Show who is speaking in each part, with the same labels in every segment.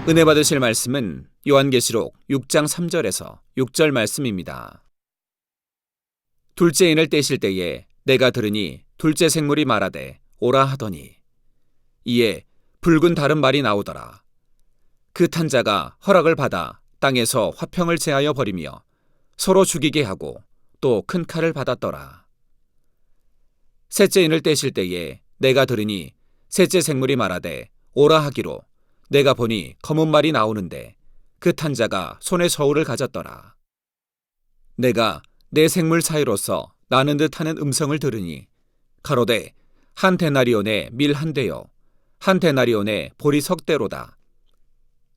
Speaker 1: 은혜 받으실 말씀은 요한계시록 6장 3절에서 6절 말씀입니다. 둘째 인을 떼실 때에 내가 들으니 둘째 생물이 말하되 오라 하더니 이에 붉은 다른 말이 나오더라. 그 탄 자가 허락을 받아 땅에서 화평을 제하여 버리며 서로 죽이게 하고 또 큰 칼을 받았더라. 셋째 인을 떼실 때에 내가 들으니 셋째 생물이 말하되 오라 하기로 내가 보니 검은 말이 나오는데 그 탄 자가 손에 저울을 가졌더라. 내가 내 생물 사이로서 나는 듯하는 음성을 들으니 가로되 한 데나리온에 밀 한 대요 한 데나리온에 보리 석 대로다.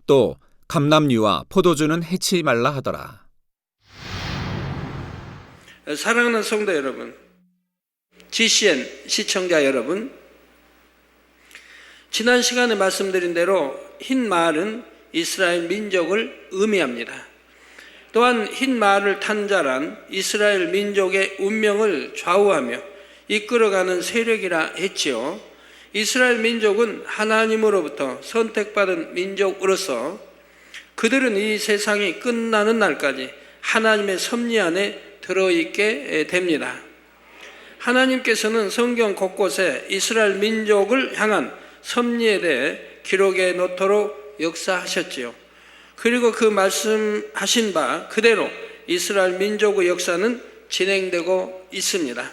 Speaker 1: 또 감람류와 포도주는 해치 말라 하더라.
Speaker 2: 사랑하는 성도 여러분, GCN 시청자 여러분, 지난 시간에 말씀드린 대로 흰 말은 이스라엘 민족을 의미합니다. 또한 흰 말을 탄 자란 이스라엘 민족의 운명을 좌우하며 이끌어가는 세력이라 했지요. 이스라엘 민족은 하나님으로부터 선택받은 민족으로서 그들은 이 세상이 끝나는 날까지 하나님의 섭리 안에 들어있게 됩니다. 하나님께서는 성경 곳곳에 이스라엘 민족을 향한 섭리에 대해 기록해 놓도록 역사하셨지요. 그리고 그 말씀하신 바 그대로 이스라엘 민족의 역사는 진행되고 있습니다.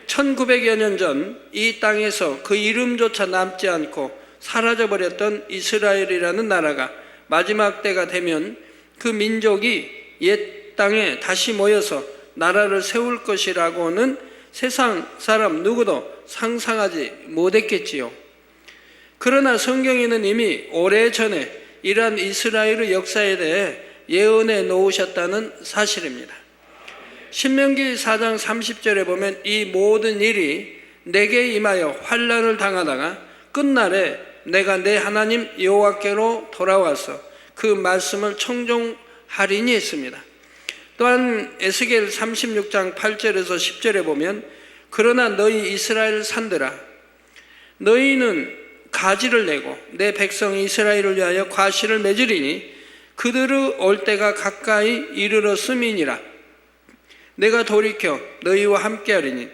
Speaker 2: 1900여 년 전 이 땅에서 그 이름조차 남지 않고 사라져버렸던 이스라엘이라는 나라가 마지막 때가 되면 그 민족이 옛 땅에 다시 모여서 나라를 세울 것이라고는 세상 사람 누구도 상상하지 못했겠지요. 그러나 성경에는 이미 오래전에 이러한 이스라엘의 역사에 대해 예언해 놓으셨다는 사실입니다. 신명기 4장 30절에 보면 이 모든 일이 내게 임하여 환난을 당하다가 끝날에 내가 내 하나님 여호와께로 돌아와서 그 말씀을 청종하리니 했습니다. 또한 에스겔 36장 8절에서 10절에 보면 그러나 너희 이스라엘 산들아 너희는 가지를 내고 내 백성 이스라엘을 위하여 과실을 맺으리니 그들의 올 때가 가까이 이르렀음이니라. 내가 돌이켜 너희와 함께하리니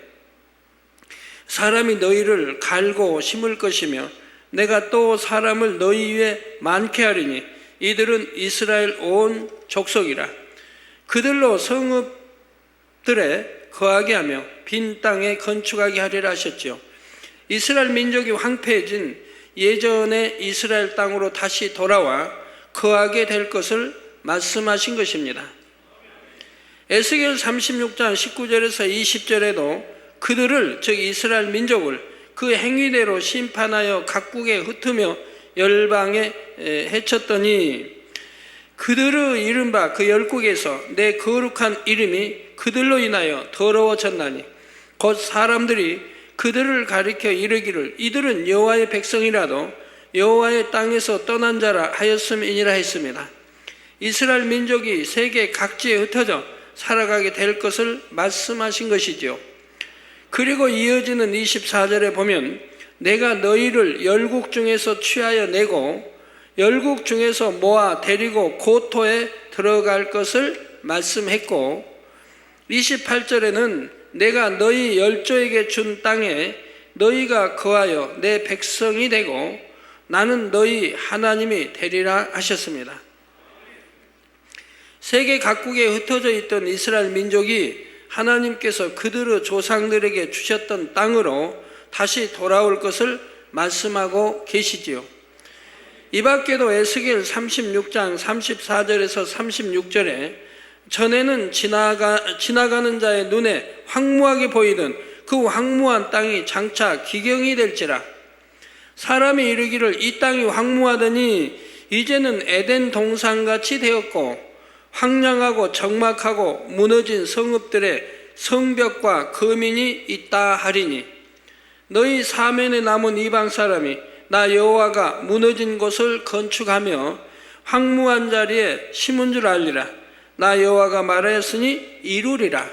Speaker 2: 사람이 너희를 갈고 심을 것이며 내가 또 사람을 너희 위에 많게 하리니 이들은 이스라엘 온 족속이라. 그들로 성읍들에 거하게 하며 빈 땅에 건축하게 하리라 하셨지요. 이스라엘 민족이 황폐해진 예전의 이스라엘 땅으로 다시 돌아와 거하게 될 것을 말씀하신 것입니다. 에스겔 36장 19절에서 20절에도 그들을 즉 이스라엘 민족을 그 행위대로 심판하여 각국에 흩으며 열방에 해쳤더니 그들의 이른바 그 열국에서 내 거룩한 이름이 그들로 인하여 더러워졌나니 곧 사람들이 그들을 가리켜 이르기를 이들은 여호와의 백성이라도 여호와의 땅에서 떠난 자라 하였음이니라 했습니다. 이스라엘 민족이 세계 각지에 흩어져 살아가게 될 것을 말씀하신 것이지요. 그리고 이어지는 24절에 보면 내가 너희를 열국 중에서 취하여 내고 열국 중에서 모아 데리고 고토에 들어갈 것을 말씀했고 28절에는 내가 너희 열조에게 준 땅에 너희가 거하여 내 백성이 되고 나는 너희 하나님이 되리라 하셨습니다. 세계 각국에 흩어져 있던 이스라엘 민족이 하나님께서 그들의 조상들에게 주셨던 땅으로 다시 돌아올 것을 말씀하고 계시지요. 이 밖에도 에스겔 36장 34절에서 36절에 전에는 지나가는 자의 눈에 황무하게 보이던 그 황무한 땅이 장차 기경이 될지라. 사람이 이르기를 이 땅이 황무하더니 이제는 에덴 동산같이 되었고 황량하고 적막하고 무너진 성읍들의 성벽과 거민이 있다 하리니 너희 사면에 남은 이방 사람이 나 여호와가 무너진 곳을 건축하며 황무한 자리에 심은 줄 알리라. 나 여호와가 말하였으니 이루리라.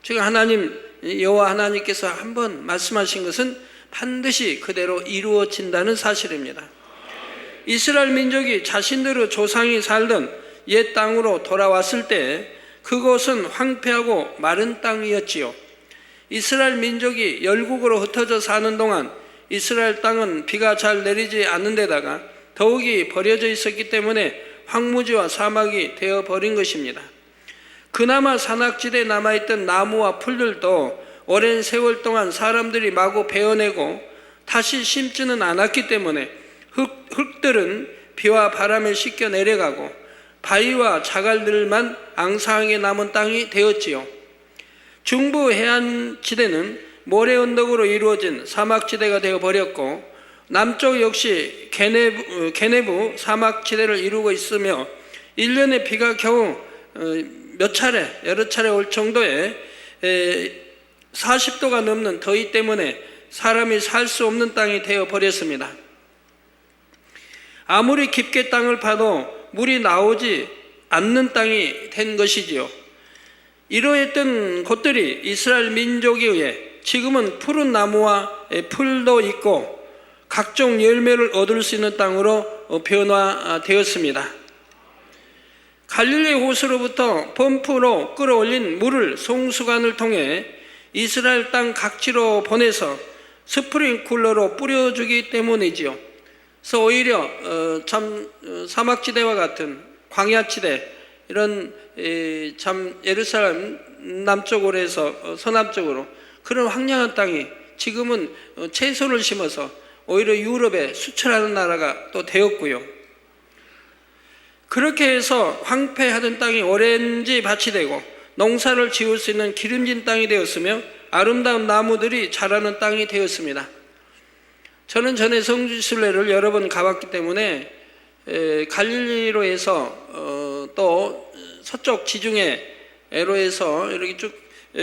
Speaker 2: 즉 하나님 여호와 하나님께서 한번 말씀하신 것은 반드시 그대로 이루어진다는 사실입니다. 이스라엘 민족이 자신들의 조상이 살던 옛 땅으로 돌아왔을 때 그곳은 황폐하고 마른 땅이었지요. 이스라엘 민족이 열국으로 흩어져 사는 동안 이스라엘 땅은 비가 잘 내리지 않는 데다가 더욱이 버려져 있었기 때문에 황무지와 사막이 되어버린 것입니다. 그나마 산악지대에 남아있던 나무와 풀들도 오랜 세월 동안 사람들이 마구 베어내고 다시 심지는 않았기 때문에 흙들은 비와 바람에 씻겨 내려가고 바위와 자갈들만 앙상하게 남은 땅이 되었지요. 중부 해안지대는 모래 언덕으로 이루어진 사막지대가 되어버렸고 남쪽 역시 게네브 사막지대를 이루고 있으며 1년에 비가 겨우 여러 차례 올 정도의 40도가 넘는 더위 때문에 사람이 살 수 없는 땅이 되어버렸습니다. 아무리 깊게 땅을 파도 물이 나오지 않는 땅이 된 것이지요. 이러했던 곳들이 이스라엘 민족에 의해 지금은 푸른 나무와 풀도 있고 각종 열매를 얻을 수 있는 땅으로 변화되었습니다. 갈릴리 호수로부터 펌프로 끌어올린 물을 송수관을 통해 이스라엘 땅 각지로 보내서 스프링쿨러로 뿌려주기 때문이지요. 그래서 오히려 사막지대와 같은 광야지대 이런 참 예루살렘 남쪽으로 해서 서남쪽으로 그런 황량한 땅이 지금은 채소를 심어서 오히려 유럽에 수출하는 나라가 또 되었고요. 그렇게 해서 황폐하던 땅이 오렌지 밭이 되고 농사를 지을 수 있는 기름진 땅이 되었으며 아름다운 나무들이 자라는 땅이 되었습니다. 저는 전에 성지순례를 여러 번 가봤기 때문에 갈릴리로 해서 또 서쪽 지중해로 해서 이렇게 쭉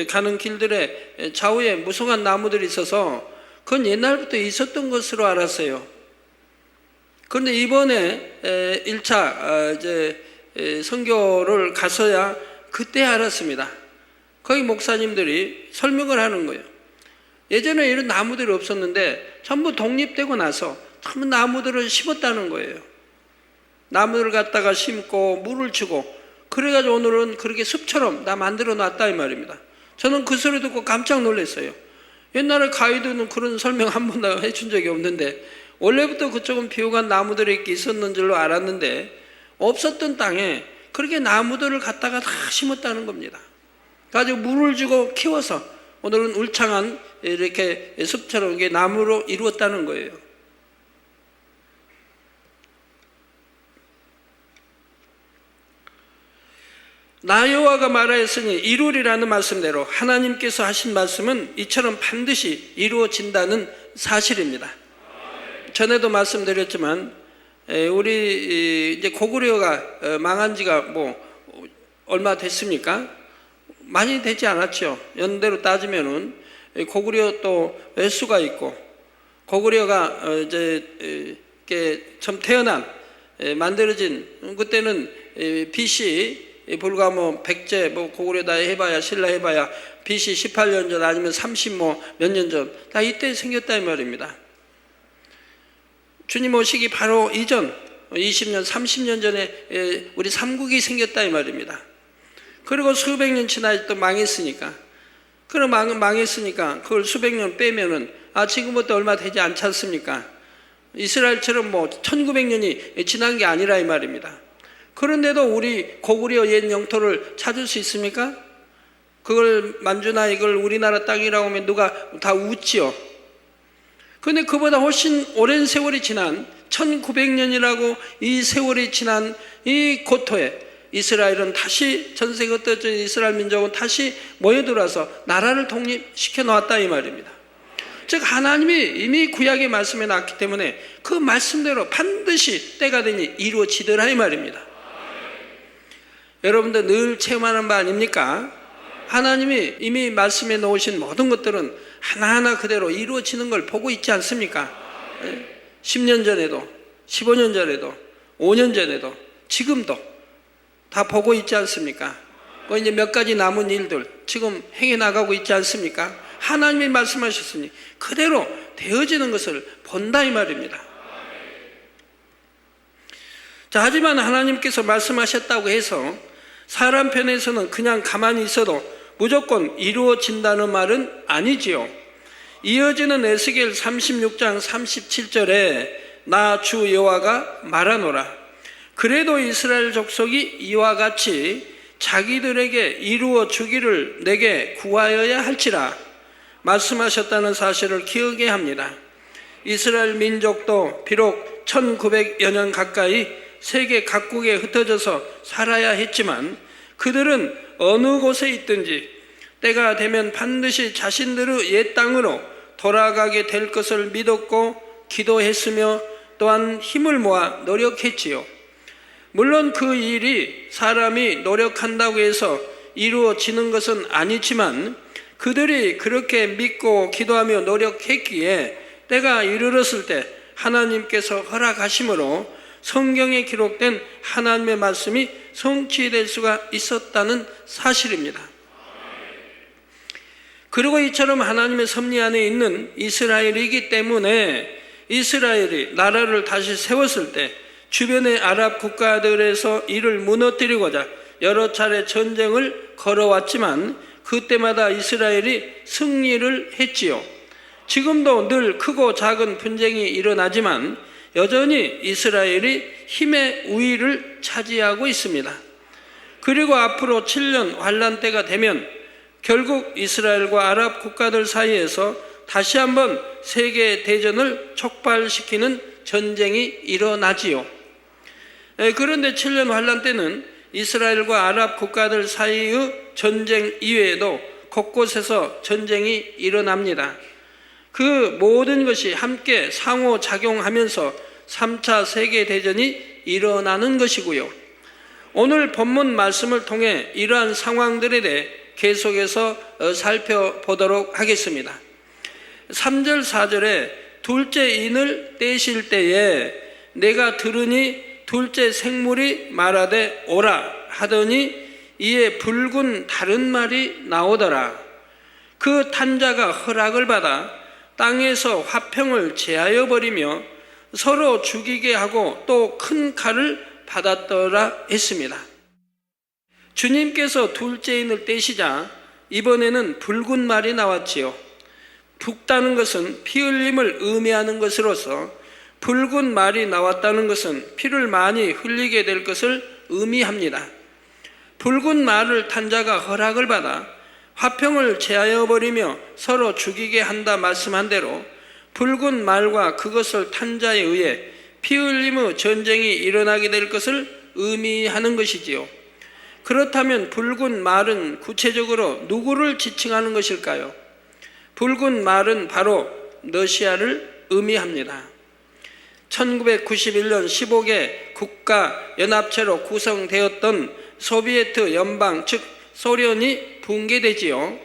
Speaker 2: 가는 길들의 좌우에 무성한 나무들이 있어서 그건 옛날부터 있었던 것으로 알았어요. 그런데 이번에 1차 선교를 가서야 그때 알았습니다. 거기 목사님들이 설명을 하는 거예요. 예전에 이런 나무들이 없었는데 전부 독립되고 나서 전부 나무들을 심었다는 거예요. 나무를 갖다가 심고 물을 주고 그래가지고 오늘은 그렇게 숲처럼 다 만들어 놨다 이 말입니다. 저는 그 소리 듣고 깜짝 놀랐어요. 옛날에 가이드는 그런 설명 한 번도 해준 적이 없는데 원래부터 그쪽은 비옥한 나무들이 이렇게 있었는 줄로 알았는데 없었던 땅에 그렇게 나무들을 갖다가 다 심었다는 겁니다. 가지고 물을 주고 키워서 오늘은 울창한 이렇게 숲처럼 이게 나무로 이루었다는 거예요. 나 여호와가 말하였으니 이루리라는 말씀대로 하나님께서 하신 말씀은 이처럼 반드시 이루어진다는 사실입니다. 전에도 말씀드렸지만 우리 이제 고구려가 망한 지가 뭐 얼마 됐습니까? 많이 되지 않았죠. 연대로 따지면은 고구려 또 횟수가 있고 고구려가 이제 이렇게 처음 태어난 만들어진 그때는 BC 불과 뭐 백제 뭐 고구려다 해봐야 신라 해봐야 BC 18년 전 아니면 30 뭐 몇 년 전 다 이때 생겼다 이 말입니다. 주님 오시기 바로 이전 20년 30년 전에 우리 삼국이 생겼다 이 말입니다. 그리고 수백 년 지나 또 망했으니까 그럼 망했으니까 그걸 수백 년 빼면은 지금부터 얼마 되지 않지 않습니까? 이스라엘처럼 뭐 1900년이 지난 게 아니라 이 말입니다. 그런데도 우리 고구려 옛 영토를 찾을 수 있습니까? 그걸 만주나 이걸 우리나라 땅이라고 하면 누가 다 웃지요. 그런데 그보다 훨씬 오랜 세월이 지난 1900년이라고 이 세월이 지난 이 고토에 이스라엘은 다시 전 세계 흩어진 이스라엘 민족은 다시 모여들어서 나라를 독립시켜 놓았다 이 말입니다. 즉 하나님이 이미 구약의 말씀에 놨기 때문에 그 말씀대로 반드시 때가 되니 이루어지더라 이 말입니다. 여러분들 늘 체험하는 바 아닙니까? 하나님이 이미 말씀에 놓으신 모든 것들은 하나하나 그대로 이루어지는 걸 보고 있지 않습니까? 10년 전에도 15년 전에도 5년 전에도 지금도 다 보고 있지 않습니까? 이제 몇 가지 남은 일들 지금 행해 나가고 있지 않습니까? 하나님이 말씀하셨으니 그대로 되어지는 것을 본다 이 말입니다. 자, 하지만 하나님께서 말씀하셨다고 해서 사람 편에서는 그냥 가만히 있어도 무조건 이루어진다는 말은 아니지요. 이어지는 에스겔 36장 37절에 나 주 여호와가 말하노라. 그래도 이스라엘 족속이 이와 같이 자기들에게 이루어 주기를 내게 구하여야 할지라 말씀하셨다는 사실을 기억해야 합니다. 이스라엘 민족도 비록 1900여 년 가까이 세계 각국에 흩어져서 살아야 했지만 그들은 어느 곳에 있든지 때가 되면 반드시 자신들의 옛 땅으로 돌아가게 될 것을 믿었고 기도했으며 또한 힘을 모아 노력했지요. 물론 그 일이 사람이 노력한다고 해서 이루어지는 것은 아니지만 그들이 그렇게 믿고 기도하며 노력했기에 때가 이르렀을 때 하나님께서 허락하심으로 성경에 기록된 하나님의 말씀이 성취될 수가 있었다는 사실입니다. 그리고 이처럼 하나님의 섭리 안에 있는 이스라엘이기 때문에 이스라엘이 나라를 다시 세웠을 때 주변의 아랍 국가들에서 이를 무너뜨리고자 여러 차례 전쟁을 걸어왔지만 그때마다 이스라엘이 승리를 했지요. 지금도 늘 크고 작은 분쟁이 일어나지만 여전히 이스라엘이 힘의 우위를 차지하고 있습니다. 그리고 앞으로 7년 환란 때가 되면 결국 이스라엘과 아랍 국가들 사이에서 다시 한번 세계 대전을 촉발시키는 전쟁이 일어나지요. 그런데 7년 환란 때는 이스라엘과 아랍 국가들 사이의 전쟁 이외에도 곳곳에서 전쟁이 일어납니다. 그 모든 것이 함께 상호작용하면서 3차 세계대전이 일어나는 것이고요. 오늘 본문 말씀을 통해 이러한 상황들에 대해 계속해서 살펴보도록 하겠습니다. 3절 4절에 둘째 인을 떼실 때에 내가 들으니 둘째 생물이 말하되 오라 하더니 이에 붉은 다른 말이 나오더라. 그 탄자가 허락을 받아 땅에서 화평을 제하여 버리며 서로 죽이게 하고 또 큰 칼을 받았더라 했습니다. 주님께서 둘째 인을 떼시자 이번에는 붉은 말이 나왔지요. 붉다는 것은 피 흘림을 의미하는 것으로서 붉은 말이 나왔다는 것은 피를 많이 흘리게 될 것을 의미합니다. 붉은 말을 탄 자가 허락을 받아 화평을 제하여 버리며 서로 죽이게 한다 말씀한 대로 붉은 말과 그것을 탄 자에 의해 피 흘림의 전쟁이 일어나게 될 것을 의미하는 것이지요. 그렇다면 붉은 말은 구체적으로 누구를 지칭하는 것일까요? 붉은 말은 바로 러시아를 의미합니다. 1991년 15개 국가 연합체로 구성되었던 소비에트 연방 즉 소련이 붕괴되지요.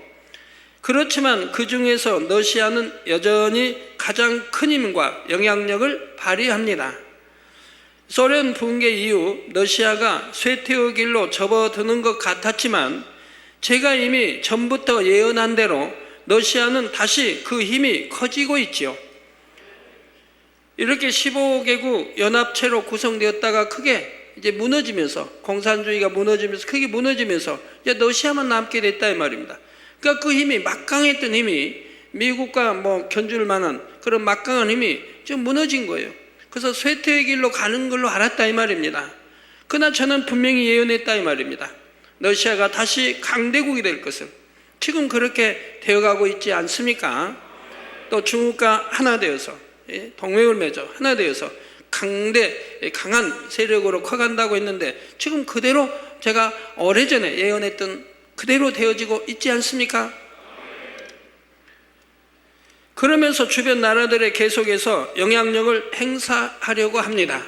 Speaker 2: 그렇지만 그 중에서 러시아는 여전히 가장 큰 힘과 영향력을 발휘합니다. 소련 붕괴 이후 러시아가 쇠퇴의 길로 접어드는 것 같았지만 제가 이미 전부터 예언한 대로 러시아는 다시 그 힘이 커지고 있지요. 이렇게 15개국 연합체로 구성되었다가 크게 이제 무너지면서 공산주의가 무너지면서 크게 무너지면서 이제 러시아만 남게 됐다 이 말입니다. 그러니까 그 힘이 막강했던 힘이 미국과 견줄 만한 그런 막강한 힘이 지금 무너진 거예요. 그래서 쇠퇴의 길로 가는 걸로 알았다 이 말입니다. 그러나 저는 분명히 예언했다 이 말입니다. 러시아가 다시 강대국이 될 것을. 지금 그렇게 되어가고 있지 않습니까? 또 중국과 하나 되어서 동맹을 맺어 하나 되어서 강한 세력으로 커간다고 했는데 지금 그대로 제가 오래전에 예언했던 그대로 되어지고 있지 않습니까? 그러면서 주변 나라들에 계속해서 영향력을 행사하려고 합니다.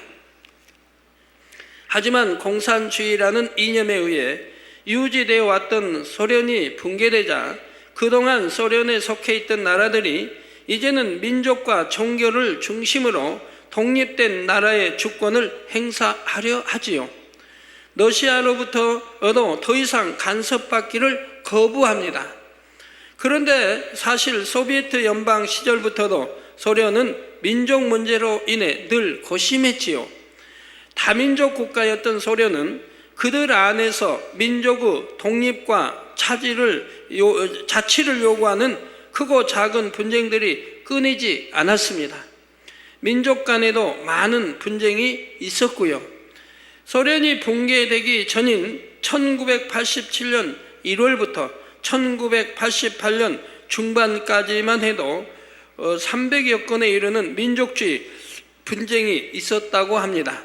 Speaker 2: 하지만 공산주의라는 이념에 의해 유지되어 왔던 소련이 붕괴되자 그동안 소련에 속해 있던 나라들이 이제는 민족과 종교를 중심으로 독립된 나라의 주권을 행사하려 하지요. 러시아로부터도 더 이상 간섭받기를 거부합니다. 그런데 사실 소비에트 연방 시절부터도 소련은 민족 문제로 인해 늘 고심했지요. 다민족 국가였던 소련은 그들 안에서 민족의 독립과 자치를 요구하는 크고 작은 분쟁들이 끊이지 않았습니다. 민족 간에도 많은 분쟁이 있었고요. 소련이 붕괴되기 전인 1987년 1월부터 1988년 중반까지만 해도 300여 건에 이르는 민족주의 분쟁이 있었다고 합니다.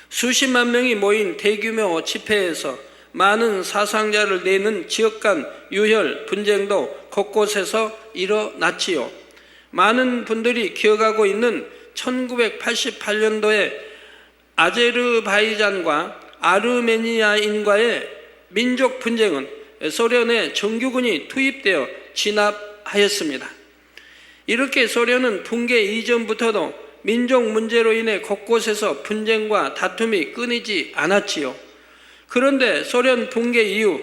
Speaker 2: 수십만 명이 모인 대규모 집회에서 많은 사상자를 내는 지역 간 유혈 분쟁도 곳곳에서 일어났지요. 많은 분들이 기억하고 있는 1988년도에 아제르바이잔과 아르메니아인과의 민족 분쟁은 소련의 정규군이 투입되어 진압하였습니다. 이렇게 소련은 붕괴 이전부터도 민족 문제로 인해 곳곳에서 분쟁과 다툼이 끊이지 않았지요. 그런데 소련 붕괴 이후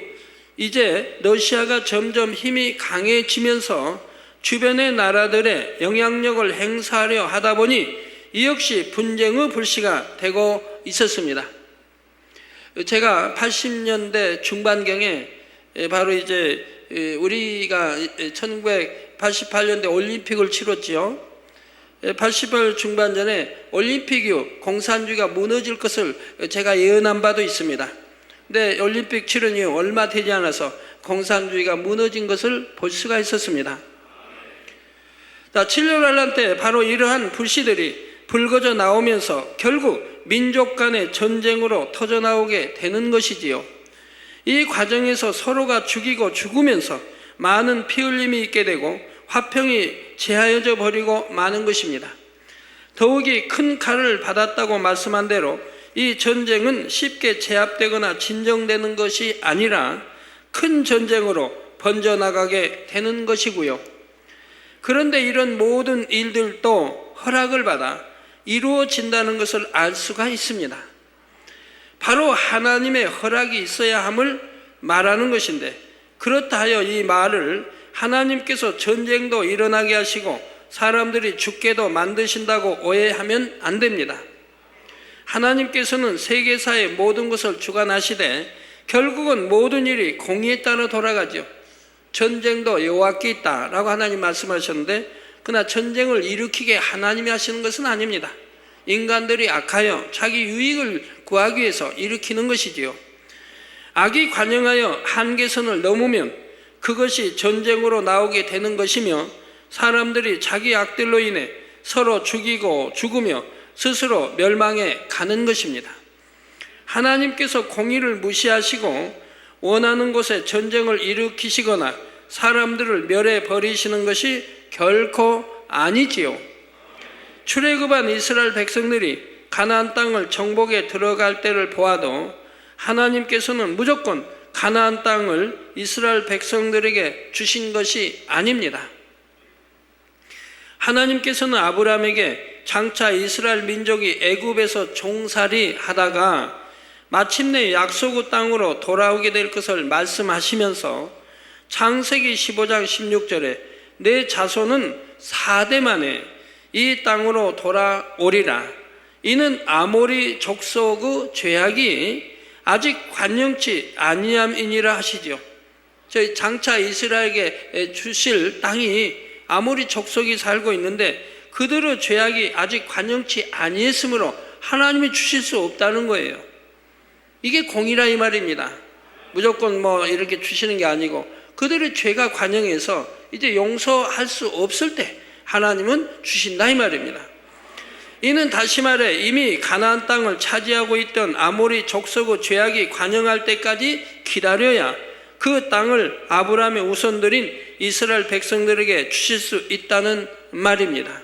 Speaker 2: 이제 러시아가 점점 힘이 강해지면서 주변의 나라들의 영향력을 행사하려 하다 보니 이 역시 분쟁의 불씨가 되고 있었습니다. 제가 80년대 중반경에 바로 이제 우리가 1988년대 올림픽을 치렀지요. 80월 중반 전에 올림픽 이후 공산주의가 무너질 것을 제가 예언한 바도 있습니다. 근데 올림픽 치른 이후 얼마 되지 않아서 공산주의가 무너진 것을 볼 수가 있었습니다. 7.26 때 바로 이러한 불씨들이 불거져 나오면서 결국 민족 간의 전쟁으로 터져나오게 되는 것이지요. 이 과정에서 서로가 죽이고 죽으면서 많은 피 흘림이 있게 되고 화평이 제하여져 버리고 마는 것입니다. 더욱이 큰 칼을 받았다고 말씀한 대로 이 전쟁은 쉽게 제압되거나 진정되는 것이 아니라 큰 전쟁으로 번져나가게 되는 것이고요. 그런데 이런 모든 일들도 허락을 받아 이루어진다는 것을 알 수가 있습니다. 바로 하나님의 허락이 있어야 함을 말하는 것인데, 그렇다 하여 이 말을 하나님께서 전쟁도 일어나게 하시고 사람들이 죽게도 만드신다고 오해하면 안 됩니다. 하나님께서는 세계사의 모든 것을 주관하시되 결국은 모든 일이 공의에 따라 돌아가죠. 전쟁도 여호와께 있다라고 하나님 말씀하셨는데, 그러나 전쟁을 일으키게 하나님이 하시는 것은 아닙니다. 인간들이 악하여 자기 유익을 구하기 위해서 일으키는 것이지요. 악이 관영하여 한계선을 넘으면 그것이 전쟁으로 나오게 되는 것이며, 사람들이 자기 악들로 인해 서로 죽이고 죽으며 스스로 멸망해 가는 것입니다. 하나님께서 공의를 무시하시고 원하는 곳에 전쟁을 일으키시거나 사람들을 멸해 버리시는 것이 결코 아니지요. 출애굽한 이스라엘 백성들이 가나안 땅을 정복에 들어갈 때를 보아도 하나님께서는 무조건 가나안 땅을 이스라엘 백성들에게 주신 것이 아닙니다. 하나님께서는 아브라함에게 장차 이스라엘 민족이 애굽에서 종살이 하다가 마침내 약속의 땅으로 돌아오게 될 것을 말씀하시면서 창세기 15장 16절에 내 자손은 4대 만에 이 땅으로 돌아오리라. 이는 아모리 족속의 죄악이 아직 관영치 아니함이니라 하시죠. 저희 장차 이스라엘에게 주실 땅이 아모리 족속이 살고 있는데 그들의 죄악이 아직 관영치 아니했으므로 하나님이 주실 수 없다는 거예요. 이게 공의라 이 말입니다. 무조건 이렇게 주시는 게 아니고 그들의 죄가 관영해서 이제 용서할 수 없을 때 하나님은 주신다 이 말입니다. 이는 다시 말해 이미 가나안 땅을 차지하고 있던 아모리 족속의 죄악이 관영할 때까지 기다려야 그 땅을 아브라함의 우선들인 이스라엘 백성들에게 주실 수 있다는 말입니다.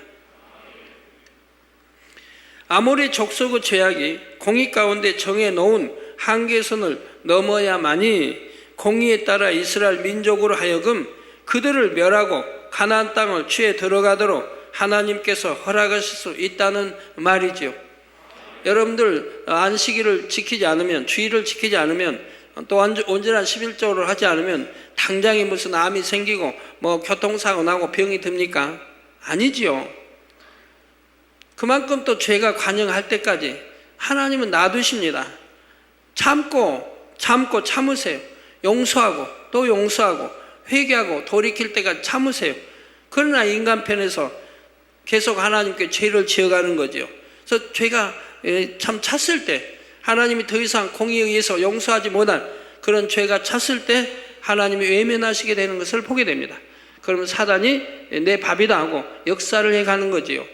Speaker 2: 아모리 족속의 죄악이 공의 가운데 정해놓은 한계선을 넘어야만이 공의에 따라 이스라엘 민족으로 하여금 그들을 멸하고 가나안 땅을 취해 들어가도록 하나님께서 허락하실 수 있다는 말이죠. 여러분들 안식일을 지키지 않으면, 주일을 지키지 않으면, 또 온전한 11조를 하지 않으면 당장에 무슨 암이 생기고 교통사고 나고 병이 듭니까? 아니지요. 그만큼 또 죄가 관영할 때까지 하나님은 놔두십니다. 참고 참으세요. 용서하고 또 용서하고 회개하고 돌이킬 때까지 참으세요. 그러나 인간편에서 계속 하나님께 죄를 지어가는 거죠. 그래서 죄가 참 찼을 때 하나님이 더 이상 공의에 의해서 용서하지 못한 그런 죄가 찼을 때 하나님이 외면하시게 되는 것을 보게 됩니다. 그러면 사단이 내 밥이다 하고 역사를 해가는 거지요.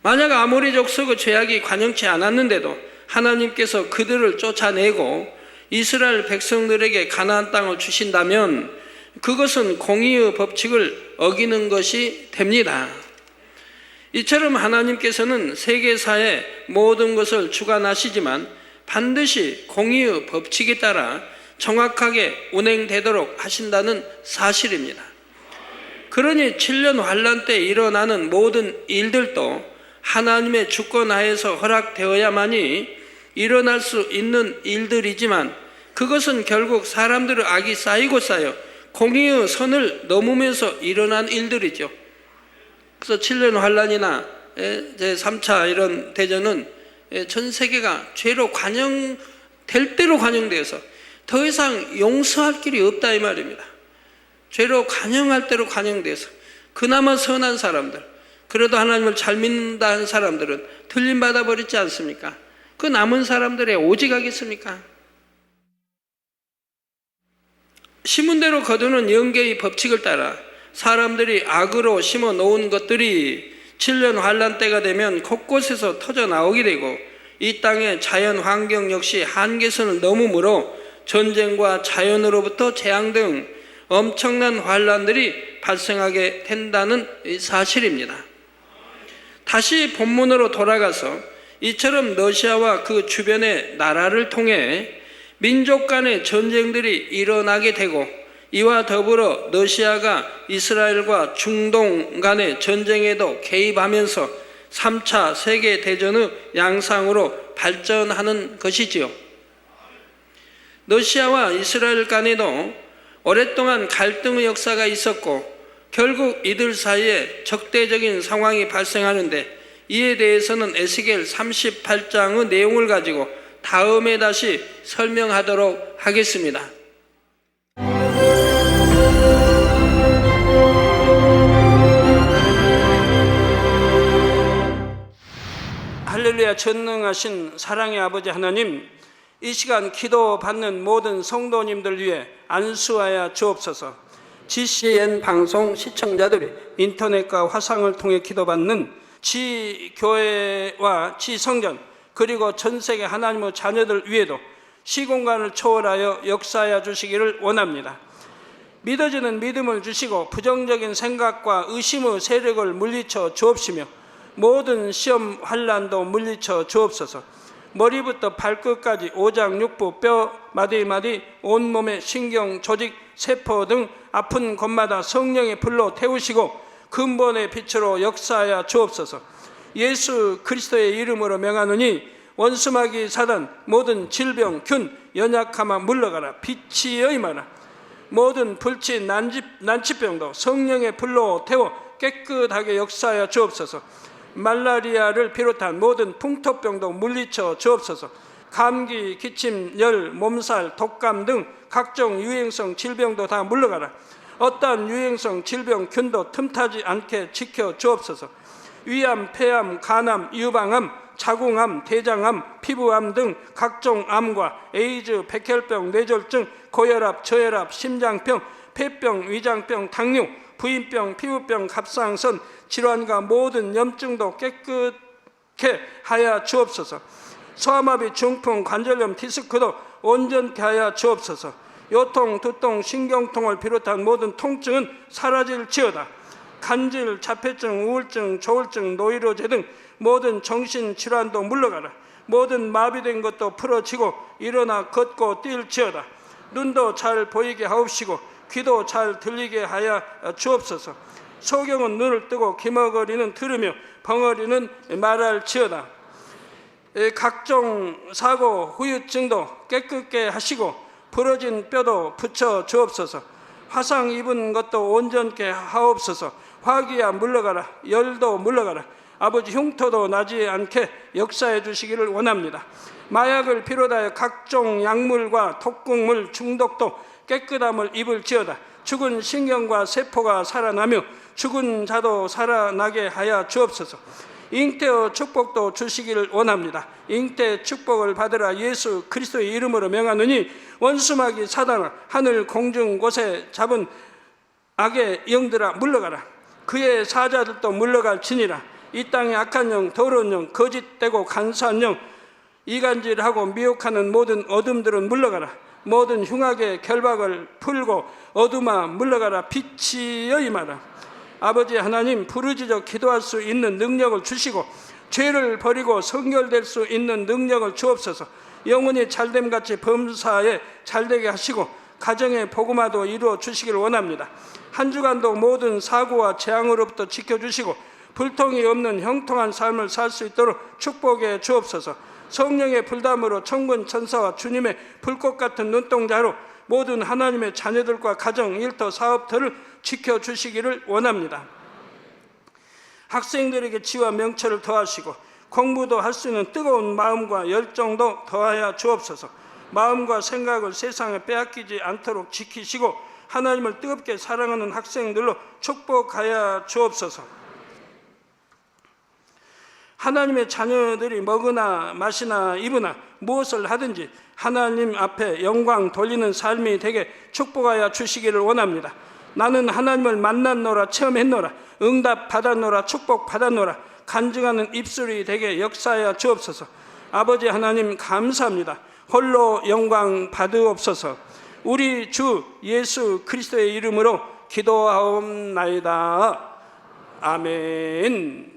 Speaker 2: 만약 아모리 족속의 죄악이 관영치 않았는데도 하나님께서 그들을 쫓아내고 이스라엘 백성들에게 가나안 땅을 주신다면 그것은 공의의 법칙을 어기는 것이 됩니다. 이처럼 하나님께서는 세계사의 모든 것을 주관하시지만 반드시 공의의 법칙에 따라 정확하게 운행되도록 하신다는 사실입니다. 그러니 7년 환란 때 일어나는 모든 일들도 하나님의 주권 하에서 허락되어야만이 일어날 수 있는 일들이지만 그것은 결국 사람들의 악이 쌓이고 쌓여 공의의 선을 넘으면서 일어난 일들이죠. 그래서 7년 환란이나 제3차 이런 대전은 전 세계가 죄로 관영될 대로 관영되어서 더 이상 용서할 길이 없다 이 말입니다. 죄로 관영할 대로 관영돼서 그나마 선한 사람들, 그래도 하나님을 잘 믿는다 하는 사람들은 들림받아 버리지 않습니까? 그 남은 사람들의 오직 하겠습니까? 심은대로 거두는 영계의 법칙을 따라 사람들이 악으로 심어 놓은 것들이 7년 환란 때가 되면 곳곳에서 터져 나오게 되고 이 땅의 자연 환경 역시 한계선을 넘으므로 전쟁과 자연으로부터 재앙 등 엄청난 환란들이 발생하게 된다는 사실입니다. 다시 본문으로 돌아가서 이처럼 러시아와 그 주변의 나라를 통해 민족 간의 전쟁들이 일어나게 되고 이와 더불어 러시아가 이스라엘과 중동 간의 전쟁에도 개입하면서 3차 세계대전의 양상으로 발전하는 것이지요. 러시아와 이스라엘 간에도 오랫동안 갈등의 역사가 있었고 결국 이들 사이에 적대적인 상황이 발생하는데 이에 대해서는 에스겔 38장의 내용을 가지고 다음에 다시 설명하도록 하겠습니다. 할렐루야. 전능하신 사랑의 아버지 하나님, 이 시간 기도받는 모든 성도님들 위해 안수하여 주옵소서. GCN 방송 시청자들이 인터넷과 화상을 통해 기도받는 지교회와 지성전 그리고 전세계 하나님의 자녀들 위에도 시공간을 초월하여 역사하여 주시기를 원합니다. 믿어지는 믿음을 주시고 부정적인 생각과 의심의 세력을 물리쳐 주옵시며 모든 시험 환난도 물리쳐 주옵소서. 머리부터 발끝까지 오장육부 뼈 마디마디 온몸의 신경 조직 세포 등 아픈 곳마다 성령의 불로 태우시고 근본의 빛으로 역사하여 주옵소서. 예수 그리스도의 이름으로 명하노니 원수마귀 사단 모든 질병 균 연약함아 물러가라. 빛이 임하라. 모든 불치 난치병도 성령의 불로 태워 깨끗하게 역사하여 주옵소서. 말라리아를 비롯한 모든 풍토병도 물리쳐 주옵소서. 감기, 기침, 열, 몸살, 독감 등 각종 유행성 질병도 다 물러가라. 어떠한 유행성 질병 균도 틈타지 않게 지켜 주옵소서. 위암, 폐암, 간암, 유방암, 자궁암, 대장암, 피부암 등 각종 암과 에이즈, 백혈병, 뇌졸중, 고혈압, 저혈압, 심장병, 폐병, 위장병, 당뇨, 부인병, 피부병, 갑상선 질환과 모든 염증도 깨끗게 하여 주옵소서. 소아마비, 중풍, 관절염, 디스크도 온전케 하여 주옵소서. 요통, 두통, 신경통을 비롯한 모든 통증은 사라질지어다. 간질, 자폐증, 우울증, 조울증, 노이로제 등 모든 정신질환도 물러가라. 모든 마비된 것도 풀어지고 일어나 걷고 뛸지어다. 눈도 잘 보이게 하옵시고 귀도 잘 들리게 하여 주옵소서. 소경은 눈을 뜨고 기머거리는 들으며 벙어리는 말할지어다. 각종 사고 후유증도 깨끗게 하시고 부러진 뼈도 붙여 주옵소서. 화상 입은 것도 온전케 하옵소서. 화기야 물러가라. 열도 물러가라. 아버지 흉터도 나지 않게 역사해 주시기를 원합니다. 마약을 비롯하여 각종 약물과 독극물 중독도 깨끗함을 입을지어다. 죽은 신경과 세포가 살아나며 죽은 자도 살아나게 하여 주옵소서. 잉태의 축복도 주시기를 원합니다. 잉태 축복을 받으라. 예수 그리스도의 이름으로 명하노니 원수마귀 사단아, 하늘 공중 곳에 잡은 악의 영들아 물러가라. 그의 사자들도 물러갈지니라. 이 땅의 악한 영, 더러운 영, 거짓되고 간사한 영, 이간질하고 미혹하는 모든 어둠들은 물러가라. 모든 흉악의 결박을 풀고 어둠아 물러가라. 빛이여 임하라. 아버지 하나님, 부르짖어 기도할 수 있는 능력을 주시고 죄를 버리고 성결될 수 있는 능력을 주옵소서. 영혼이 잘됨같이 범사에 잘되게 하시고 가정의 복음화도 이루어 주시기를 원합니다. 한 주간도 모든 사고와 재앙으로부터 지켜주시고 불통이 없는 형통한 삶을 살 수 있도록 축복해 주옵소서. 성령의 불담으로 천군 천사와 주님의 불꽃 같은 눈동자로 모든 하나님의 자녀들과 가정, 일터, 사업터를 지켜주시기를 원합니다. 학생들에게 지와 명철을 더하시고 공부도 할 수 있는 뜨거운 마음과 열정도 더하여 주옵소서. 마음과 생각을 세상에 빼앗기지 않도록 지키시고 하나님을 뜨겁게 사랑하는 학생들로 축복하여 주옵소서. 하나님의 자녀들이 먹으나 마시나 입으나 무엇을 하든지 하나님 앞에 영광 돌리는 삶이 되게 축복하여 주시기를 원합니다. 나는 하나님을 만났노라, 체험했노라, 응답 받았노라, 축복 받았노라, 간증하는 입술이 되게 역사하여 주옵소서. 아버지 하나님 감사합니다. 홀로 영광 받으옵소서. 우리 주 예수 그리스도의 이름으로 기도하옵나이다. 아멘.